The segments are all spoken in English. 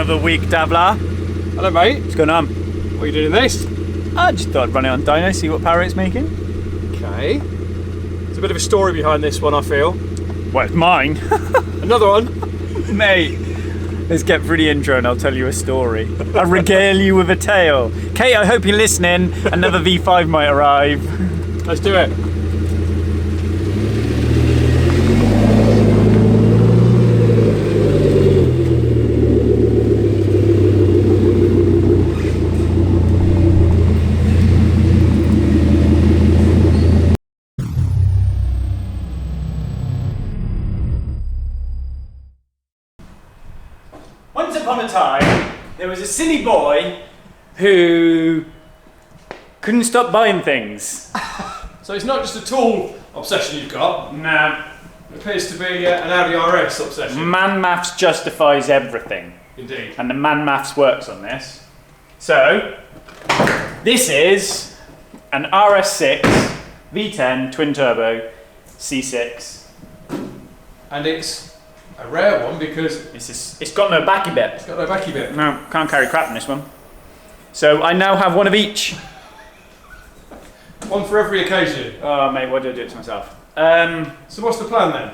another week, Dabbler. Hello, mate. What's going on? What are you doing this? I just thought I'd run it on Dyno, see what power it's making. Okay. There's a bit of a story behind this one, I feel. Well, it's mine. Another one. Mate, let's get through the intro and I'll tell you a story. I'll regale you with a tale. Kate, I hope you're listening. Another V5 might arrive. Let's do it. Once upon a time, there was a silly boy who couldn't stop buying things. So it's not just a tool obsession you've got. Nah. It appears to be an Audi RS obsession. Man maths justifies everything. Indeed. And the man maths works on this. So, this is an RS6 V10 twin turbo C6. And it's a rare one because It's got no backy bit. it's got no backy bit. No, can't carry crap in this one. So I now have one of each. One for every occasion. Oh mate, why did I do it to myself? So what's the plan then?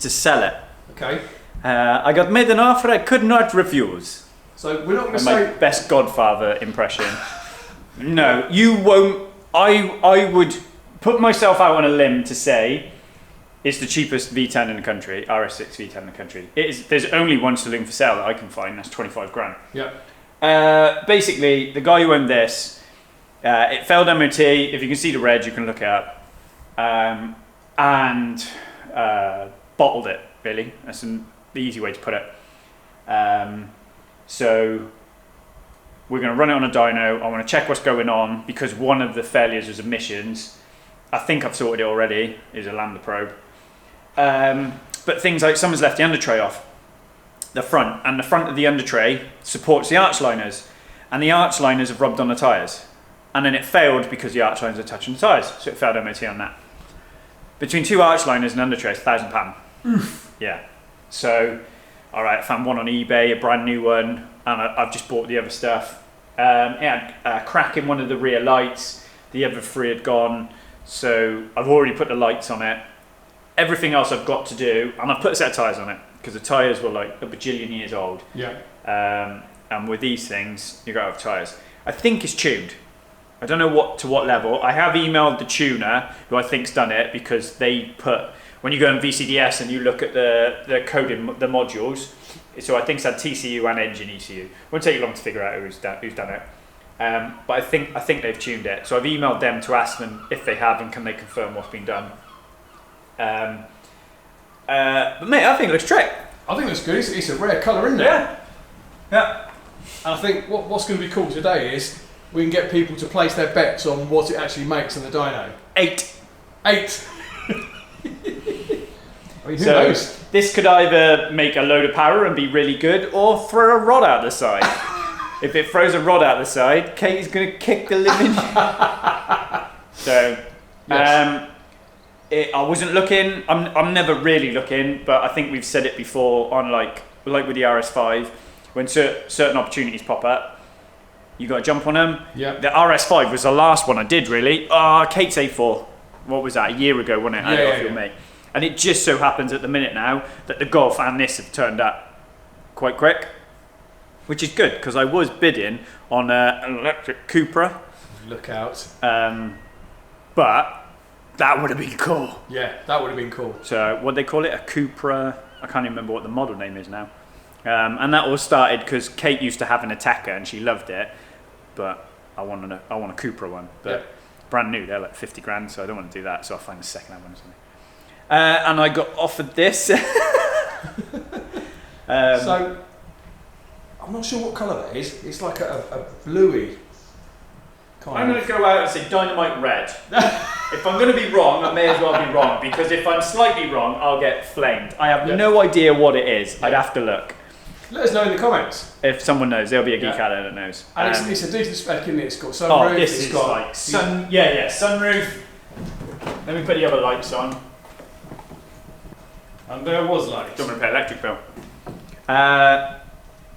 To sell it. Okay. I got made an offer I could not refuse. So we're not going to My say... best Godfather impression. No, you won't. I would put myself out on a limb to say it's the cheapest V10 in the country, RS6 V10 in the country. There's only one saloon for sale that I can find, that's 25 grand. Yeah. Basically, the guy who owned this, it failed MOT. If you can see the reg, you can look it up. And bottled it, really. That's the easy way to put it. So we're going to run it on a dyno. I want to check what's going on because one of the failures was emissions. I think I've sorted it already. Is a lambda probe. But things like someone's left the under tray off the front, and the front of the under tray supports the arch liners, and the arch liners have rubbed on the tyres, and then it failed because the arch liners are touching the tyres, so it failed MOT on that. Between two arch liners and under tray, it's £1,000. Oof. Yeah. So, all right, I found one on eBay, a brand new one, and I've just bought the other stuff. It had a crack in one of the rear lights. The other three had gone, so I've already put the lights on it. Everything else I've got to do, and I've put a set of tyres on it because the tyres were like a bajillion years old. Yeah. And with these things, you got to have tyres. I think it's tuned. I don't know to what level. I have emailed the tuner, who I think's done it, because they put, when you go on VCDS and you look at the coding, the modules, so I think it's had TCU and engine ECU. Won't take you long to figure out who's done it. But I think they've tuned it. So I've emailed them to ask them if they have and can they confirm what's been done. But mate, I think it looks trick. I think that's good. It's a rare colour, isn't it? Yeah. Yeah. And I think what's going to be cool today is we can get people to place their bets on what it actually makes in the dyno. 8. I mean, who knows? This could either make a load of power and be really good, or throw a rod out the side. If it throws a rod out the side, Katie's going to kick the living. So, yes. I wasn't looking. I'm never really looking, but I think we've said it before on like with the RS5, when certain opportunities pop up, you got to jump on them. Yeah. The RS5 was the last one I did really. Kate's A4. What was that? A year ago, wasn't it? I had it off your mate. And it just so happens at the minute now that the Golf and this have turned up quite quick, which is good because I was bidding on an electric Cupra. Look out. But that would have been cool. Yeah, that would have been cool. So what they call it, a Cupra. I can't even remember what the model name is now. And that all started because Kate used to have an Ateca and she loved it, but I want a Cupra one. But brand new, they're like 50 grand, so I don't want to do that. So I'll find a second-hand one or something. And I got offered this. So I'm not sure what colour that is. It's like a bluey kind I'm going to go out and say dynamite red. If I'm going to be wrong, I may as well be wrong, because if I'm slightly wrong, I'll get flamed. I have no idea what it is. I'd have to look. Let us know in the comments. If someone knows, there'll be a geek out there that knows. And it's a decent spec, isn't it? It's got sunroof. This is got like sunroof. Let me put the other lights on. And there was lights. Don't want to pay electric bill.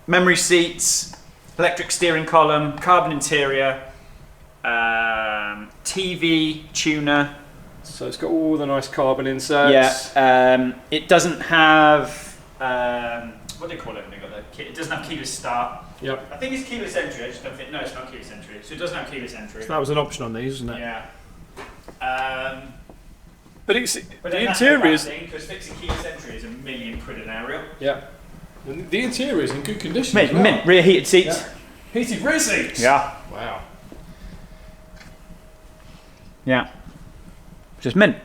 memory seats, electric steering column, carbon interior, TV tuner. So it's got all the nice carbon inserts. Yeah. It doesn't have what do they call it when they got the key? It doesn't have keyless start. Yep. I think it's keyless entry. I just don't think. No, it's not keyless entry. So it doesn't have keyless entry. So that was an option on these, wasn't it? Yeah. But it's But the interior is. because fixing keyless entry is £1 million an aerial. Yeah. And the interior is in good condition. Mint, as well. mint, rear heated seats. Yeah. Heated rear seats. Yeah. Wow. Yeah. Just mint.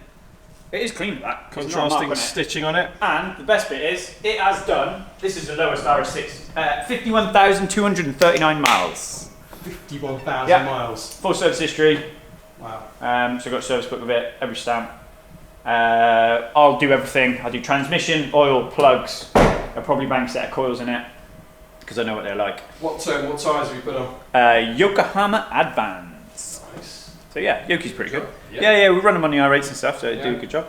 It is clean, that. There's not a mark Contrasting on it. stitching on it. And the best bit is, it has done, this is the lowest RS6, 51,239 miles. 51,000 Yeah. miles. Full service history. Wow. So I've got a service book with it, every stamp. I'll do everything. I'll do transmission, oil, plugs. I'll probably bang a set of coils in it, because I know what they're like. What tyres have you put on? Yokohama Advance. Nice. So yeah, Yoki's pretty good. Yeah. Yeah, we run them on the R8s and stuff, so they do a Yeah. good job.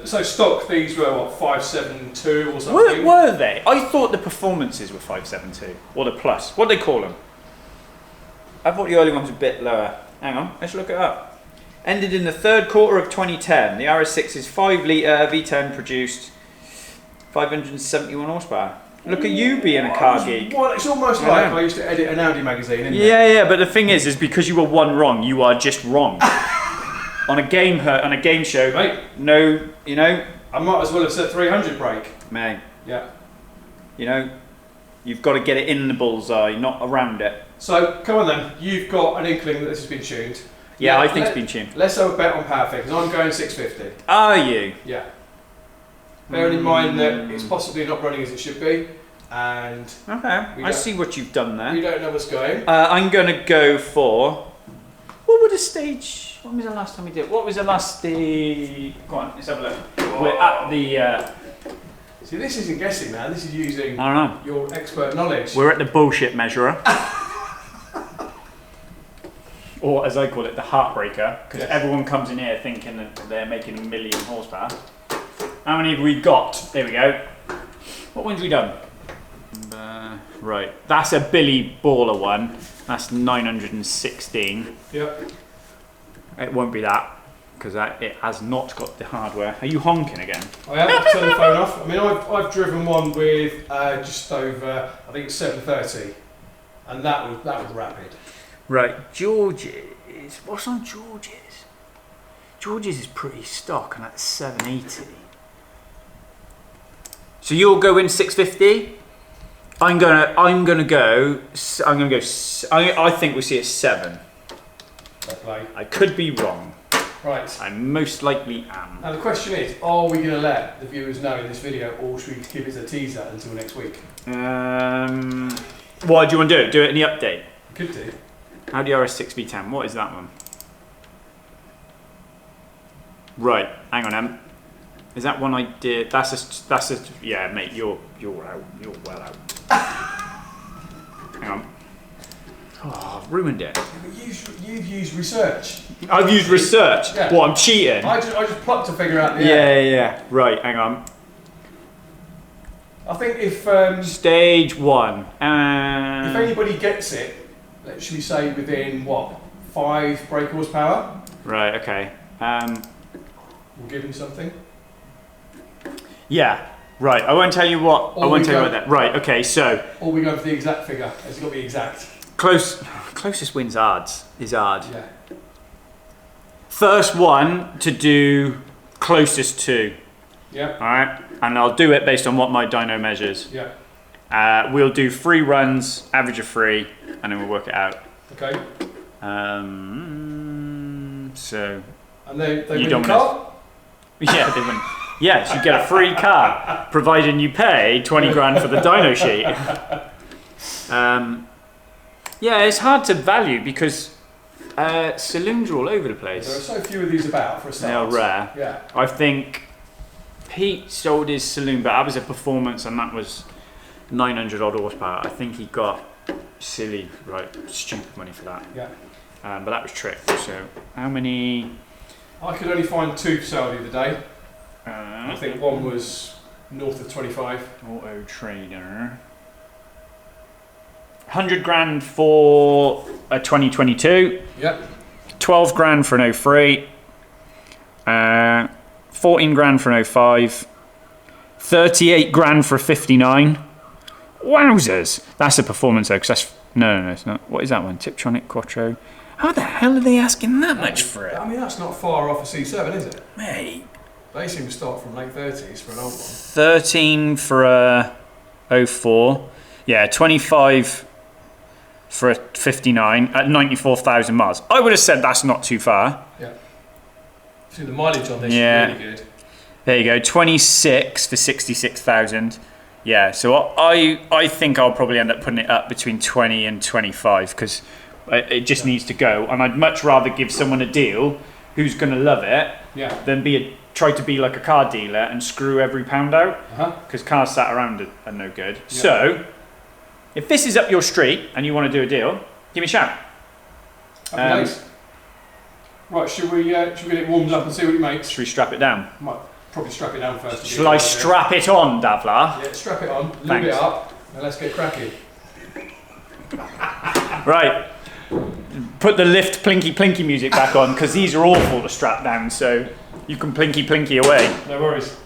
So stock, these were what, 572 or something? Were they? I thought the performances were 572, or the plus. What do they call them? I thought the early ones were a bit lower. Hang on, let's look it up. Ended in the third quarter of 2010. The RS6 is 5 litre V10 produced 571 horsepower. Look at you being a car geek. Well, it's almost I like know. I used to edit an Audi magazine, isn't it? Yeah, but the thing is because you were one wrong, you are just wrong. on a game show, Mate, no, you know, I might as well have said 300 brake. mate, Yeah. you know, you've got to get it in the bullseye, not around it. So, come on then. You've got an inkling that this has been tuned. Yeah, I think it's been tuned. Let's have a bet on power figures. I'm going 650. Are you? Yeah. Bearing in mind that it's possibly not running as it should be, and Okay, We I don't- see what you've done there. we don't know what's going. I'm going to go for... What would a stage... When was the last time we did it? What was the last... Go on, let's have a look. We're at the... See, this isn't guessing, man. This is using I don't know. your expert knowledge. We're at the bullshit measurer. Or as I call it, the heartbreaker. Because Yes. everyone comes in here thinking that they're making 1 million horsepower. How many have we got? There we go. What ones have we done? Right, that's a Billy Baller one. That's 916. Yep. It won't be that, because it has not got the hardware. Are you honking again? I have turned the phone off. I mean, I've driven one with just over, I think it's 730, and that was rapid. Right, George's. What's on George's? George's is pretty stock, and that's 780. So you'll go in 650. I'm gonna go. I think we'll see a 7. Fair play. I could be wrong. Right. I most likely am. Now the question is, are we going to let the viewers know in this video, or should we keep it as a teaser until next week? What do you want to do? Do it in the update. Could do. Audi RS6 V10. What is that one? Hang on, is that one I did? That's a. Yeah, mate. You're out. You're well out. Hang on. Oh, I've ruined it. You've used research. I've used research. Yeah. What? I'm cheating. I just plucked to figure out the Yeah. Right. Hang on. I think if Stage 1. if anybody gets it, should we say within what, 5 brake horsepower, Right. Okay. we'll give them something. Yeah. Right. I won't tell you what. Or I won't we tell you go- what that. Right. Okay. So. Or we go for the exact figure. It's got to be exact. Closest wins is hard. Yeah. First one to do closest to. Yeah. All right, and I'll do it based on what my dyno measures. Yeah. We'll do 3 runs, average of 3, and then we'll work it out. Okay. So. And they You win the don't car? Yeah, they win. Yes, you get a free car, providing you pay 20 grand for the dyno sheet. Yeah, it's hard to value because saloons are all over the There are place. so few of these about for a They are start. rare. Yeah. I think Pete sold his saloon, but that was a performance, and that was 900 odd horsepower. I think he got silly, stupid money for that. Yeah. But that was tricked. So how many? I could only find 2 for sale the other day. I think one was north of 25. Auto Trader. 100 grand for a 2022. Yep. 12 grand for an 03. 14 grand for an 05. 38 grand for a 59. Wowzers. That's a performance though, because that's... No, it's not. What is that one? Tiptronic Quattro. How the hell are they asking that much for it? I mean, that's not far off a C7, is it? Mate. They seem to start from late 30s for an old one. 13 for a 04. Yeah, 25 for a 59 at 94,000 miles. I would have said that's not too far. Yeah. See, the mileage on this is really good. There you go, 26 for 66,000. Yeah, so I think I'll probably end up putting it up between 20 and 25 because it just needs to go. And I'd much rather give someone a deal who's going to love it than try to be like a car dealer and screw every pound out because cars sat around are no good. Yeah. So if this is up your street and you want to do a deal, give me a shout. Nice. Right, should we get it warmed up and see what it makes? Should we strap it down? Might probably strap it down first. Shall I strap it on, Davlar? Yeah, strap it on, lube it up, and let's get cracking. Right. Put the lift plinky plinky music back on because these are awful to strap down, so you can plinky plinky away. No worries.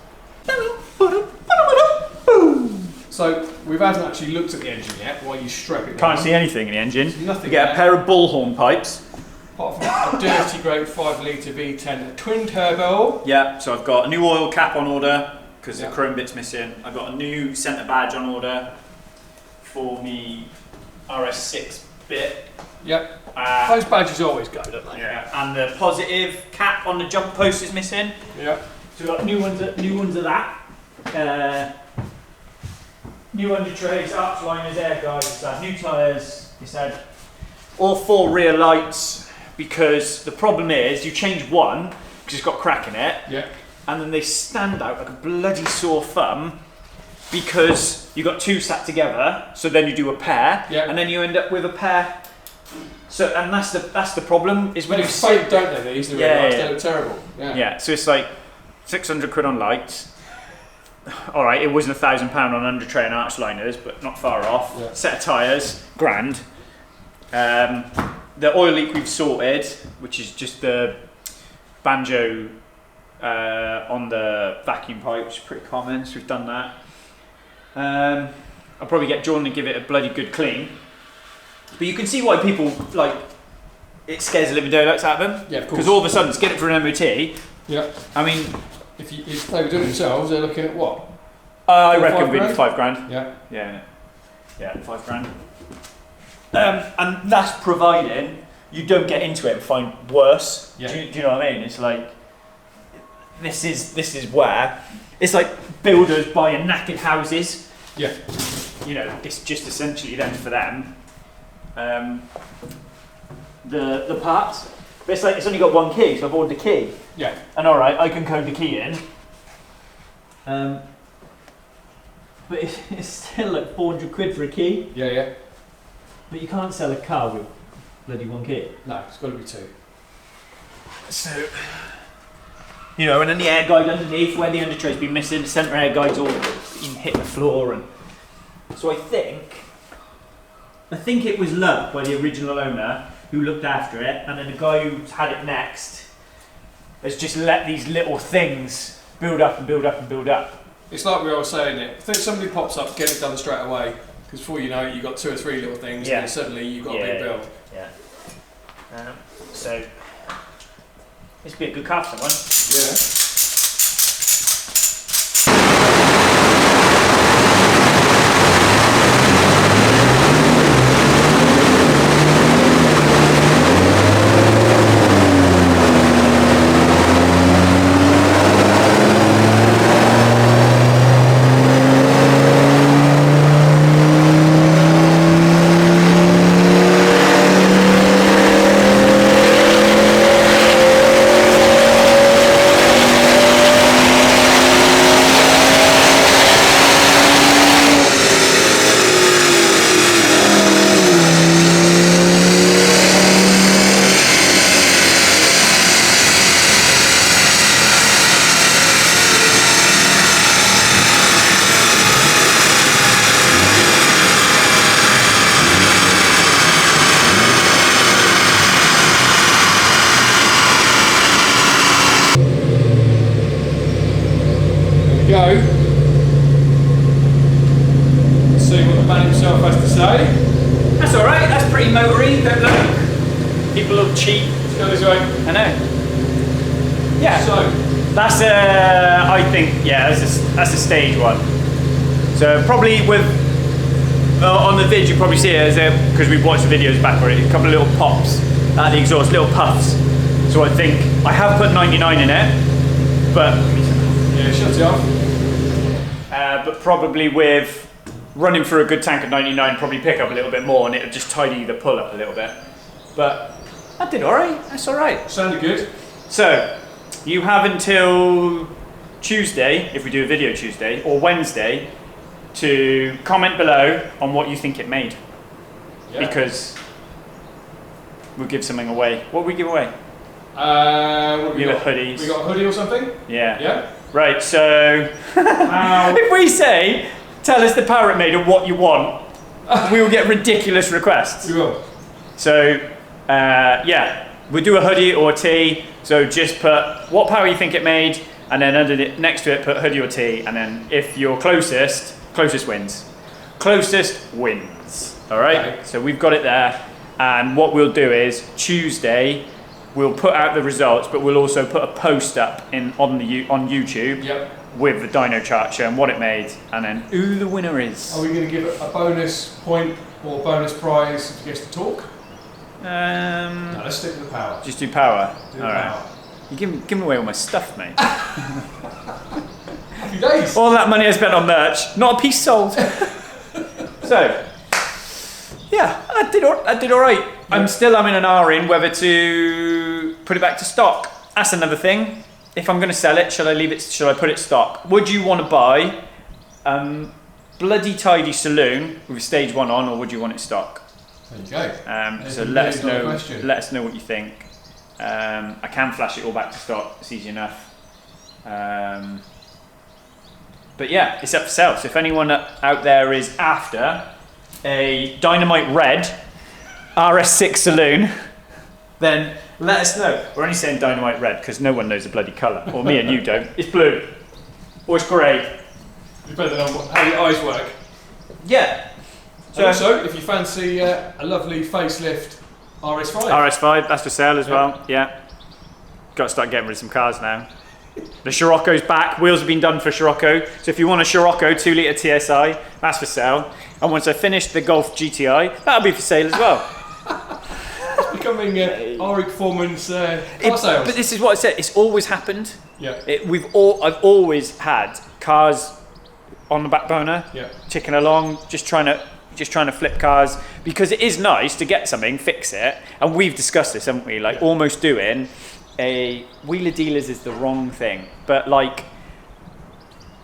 So we haven't actually looked at the engine yet while you strap it down. Can't see anything in the engine. Nothing. You get a pair of bullhorn pipes. Apart from a dirty great 5 litre V10 twin turbo. Yeah, so I've got a new oil cap on order because the chrome bit's missing. I've got a new centre badge on order for me RS6 bit. Yep. Those badges always go, don't they? Yeah. And the positive cap on the jump post is missing. Yeah. So we've got new ones of that. New under trays, arch liners, air guides, it's had new tyres, it's had all 4 rear lights because the problem is you change one because it's got crack in it and then they stand out like a bloody sore thumb because you got 2 sat together, so then you do a pair and then you end up with a pair. So and that's the problem is when you fade, don't they? These they look terrible. Yeah, so it's like 600 quid on lights. All right, it wasn't £1,000 on under tray and arch liners, but not far off. Yeah. Set of tyres, grand. The oil leak we've sorted, which is just the banjo on the vacuum pipe, which is pretty common, so we've done that. I'll probably get Jordan to give it a bloody good clean. But you can see why people, like, it scares the living daylights out of them. Yeah, of course. Because all of a sudden, to get it for an MOT, I mean... If they were doing it themselves, they're looking at what? I reckon we'd be 5 grand. Yeah, 5 grand. And that's providing you don't get into it and find worse. Yeah. Do you know what I mean? It's like this is where it's like builders buying knackered houses. Yeah. You know, it's just essentially then for them. The parts. But it's like it's only got one key, so I've ordered the key. Yeah. And alright, I can code the key in. But it's still like 400 quid for a key. Yeah. But you can't sell a car with bloody one key. No, it's got to be 2. So, you know, and then the air guide underneath where the undertray's been missing, the centre air guide's all hit the floor, and so I think it was loved by the original owner who looked after it, and then the guy who's had it next has just let these little things build up and build up and build up. It's like we were saying it. If somebody pops up, get it done straight away. Because before you know it, you've got 2 or 3 little things, and then suddenly you've got a big build. Yeah. So this would be a good car for someone. Yeah. go. Let's see what the man himself has to say. That's all right. That's pretty motory. Don't look. People look cheap. Let's go this way. I know. Yeah. So that's I think, yeah, that's a stage one. So probably with on the vid you probably see it as because we've watched the videos back already. A couple of little pops at the exhaust, little puffs. So I think I have put 99 in it, but yeah, shut it off. But probably with running through a good tank of 99, probably pick up a little bit more, and it'll just tidy the pull up a little bit. But that did all right. That's all right. Sounded good. So you have until Tuesday, if we do a video Tuesday, or Wednesday, to comment below on what you think it made. Yeah. Because we'll give something away. What will we give away? What we got? Hoodies. We got a hoodie or something? Yeah. Yeah. Right, so if we say, tell us the power it made and what you want, we will get ridiculous requests. We will. So, yeah, we'll do a hoodie or a tee. So just put what power you think it made, and then under it, next to it, put hoodie or tee, and then if you're closest wins. Closest wins. All right. Okay. So we've got it there, and what we'll do is Tuesday we'll put out the results, but we'll also put a post up on YouTube. Yep. With the dyno chart showing what it made, and then who the winner is. Are we going to give it a bonus point or bonus prize if you get to talk? No, let's stick with the power. Just do power. All right. You give away all my stuff, mate. Happy days. All that money I spent on merch, not a piece sold. So, yeah, I did all right. Yep. I'm in an R in whether to put it back to stock. That's another thing. If I'm going to sell it, shall I leave it? Shall I put it stock? Would you want to buy bloody tidy saloon with a stage one on, or would you want it stock? There you go. So let us know. Let us know what you think. I can flash it all back to stock. It's easy enough. But yeah, it's up for sale. So if anyone out there is after a Dynamite Red RS6 saloon, then let us know. We're only saying Dynamite Red because no one knows the bloody colour. Or me and you don't. It's blue. Or it's grey. Depending on how your eyes work. Yeah. So also, if you fancy a lovely facelift RS5. RS5, that's for sale as well. Yeah. Got to start getting rid of some cars now. The Scirocco's back. Wheels have been done for Scirocco. So if you want a Scirocco 2-litre TSI, that's for sale. And once I finish the Golf GTI, that'll be for sale as well. Becoming RE Performance car sales. But this is what I said. It's always happened. Yeah. I've always had cars on the back burner, ticking along, just trying to flip cars, because it is nice to get something, fix it, and we've discussed this, haven't we? Like almost doing a wheeler dealers is the wrong thing, but like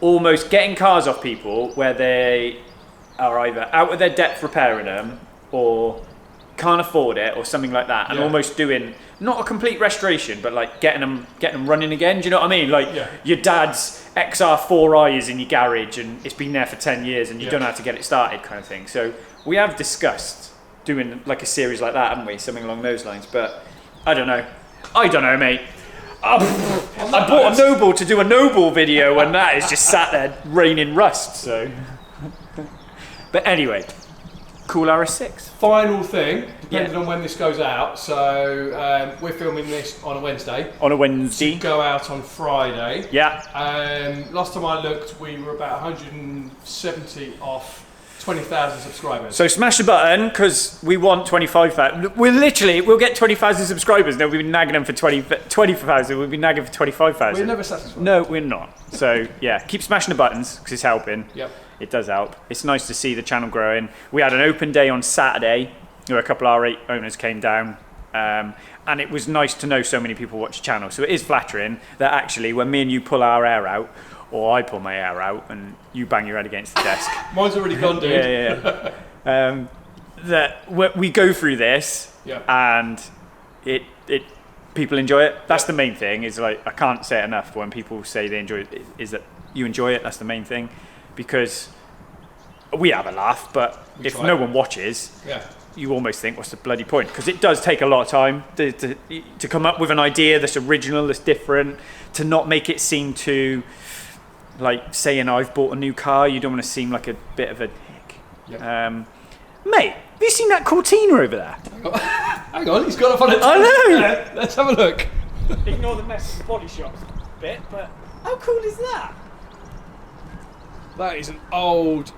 almost getting cars off people where they are either out of their depth repairing them or can't afford it or something like that, and almost doing not a complete restoration, but like getting them running again. Do you know what I mean? Like your dad's XR4i is in your garage and it's been there for 10 years and you don't know how to get it started, kind of thing. So we have discussed doing like a series like that, haven't we? Something along those lines. But I don't know, mate. I bought a Noble to do a Noble video and that is just sat there raining rust. So, but anyway, cool RS6. Final thing, depending on when this goes out. So we're filming this on a Wednesday. On a Wednesday. To go out on Friday. Yeah. Last time I looked, we were about 170 off 20,000 subscribers. So smash the button, because we want 25,000. We'll get 20,000 subscribers. No, we've been nagging them for 20,000. We've been nagging for 25,000. We're never satisfied. No, we're not. So yeah, keep smashing the buttons because it's helping. Yep. It does help. It's nice to see the channel growing. We had an open day on Saturday where a couple of R8 owners came down. And it was nice to know so many people watch the channel. So it is flattering that actually when me and you pull our hair out, or I pull my hair out and you bang your head against the desk. Mine's already gone, dude. Yeah. That we go through this and it people enjoy it. That's the main thing. Is like I can't say it enough when people say they enjoy it. Is that you enjoy it? That's the main thing, because we have a laugh, but if no one watches, you almost think, what's the bloody point? Because it does take a lot of time to come up with an idea that's original, that's different, to not make it seem too like saying I've bought a new car. You don't want to seem like a bit of a dick. Yeah. Mate, have you seen that Cortina over there? Hang on, he's got up on it. I know. Yeah, let's have a look. Ignore the mess of the body shop bit, but how cool is that? That is an old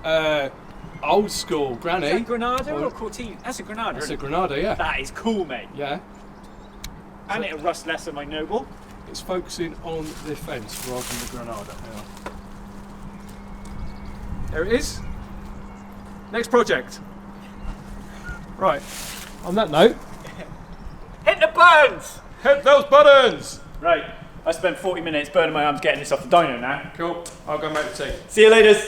school granny. Is that Granada or Cortina? That's a Granada. That's a isn't it? Granada, yeah. That is cool, mate. Yeah. And it'll rust less on my Noble. It's focusing on the fence rather than the Granada. Hang on. There it is. Next project. Right. On that note, Hit the buttons! hit those buttons. Right, I spent 40 minutes burning my arms getting this off the dyno now. Cool. I'll go make the tea. See you later.